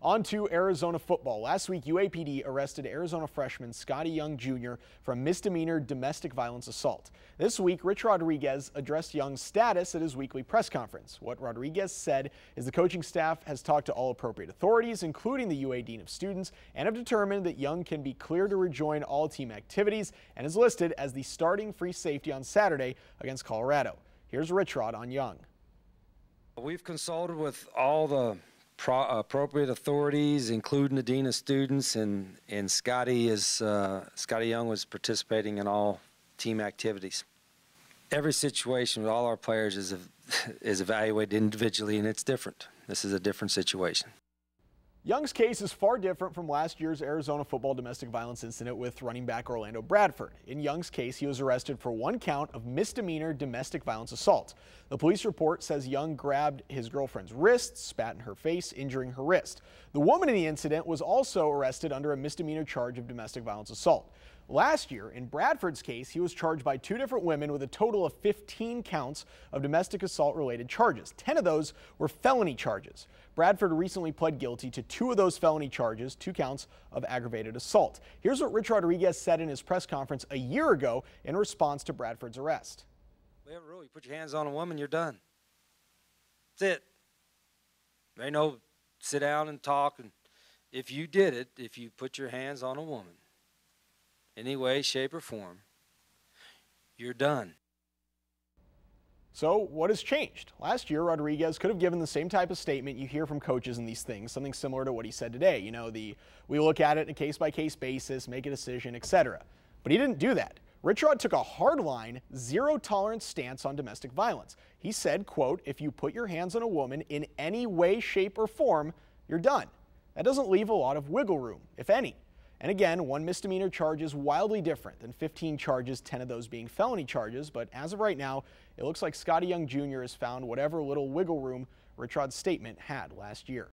On to Arizona football. Last week, UAPD arrested Arizona freshman Scotty Young Jr. for misdemeanor domestic violence assault. This week, Rich Rodriguez addressed Young's status at his weekly press conference. What Rodriguez said is the coaching staff has talked to all appropriate authorities, including the UA Dean of Students, and have determined that Young can be cleared to rejoin all team activities and is listed as the starting free safety on Saturday against Colorado. Here's Rich Rod on Young. We've consulted with all the appropriate authorities, including the Dean of Students, and Scotty Young was participating in all team activities. Every situation with all our players is evaluated individually, and it's different. This is a different situation. Young's case is far different from last year's Arizona football domestic violence incident with running back Orlando Bradford. In Young's case, he was arrested for one count of misdemeanor domestic violence assault. The police report says Young grabbed his girlfriend's wrist, spat in her face, injuring her wrist. The woman in the incident was also arrested under a misdemeanor charge of domestic violence assault. Last year, in Bradford's case, he was charged by two different women with a total of 15 counts of domestic assault-related charges. 10 of those were felony charges. Bradford recently pled guilty to 2 of those felony charges, 2 counts of aggravated assault. Here's what Rich Rodriguez said in his press conference a year ago in response to Bradford's arrest. We have a rule. You put your hands on a woman, you're done. That's it. There ain't no sit down and talk. And if you did it, if you put your hands on a woman, any way, shape, or form, you're done. So what has changed? Last year, Rodriguez could have given the same type of statement you hear from coaches in these things, something similar to what he said today. You know, we look at it on a case-by-case basis, make a decision, etc. But he didn't do that. Rich Rod took a hardline, zero-tolerance stance on domestic violence. He said, quote, if you put your hands on a woman in any way, shape, or form, you're done. That doesn't leave a lot of wiggle room, if any. And again, one misdemeanor charge is wildly different than 15 charges, 10 of those being felony charges. But as of right now, it looks like Scotty Young Jr. has found whatever little wiggle room Rich Rod's statement had last year.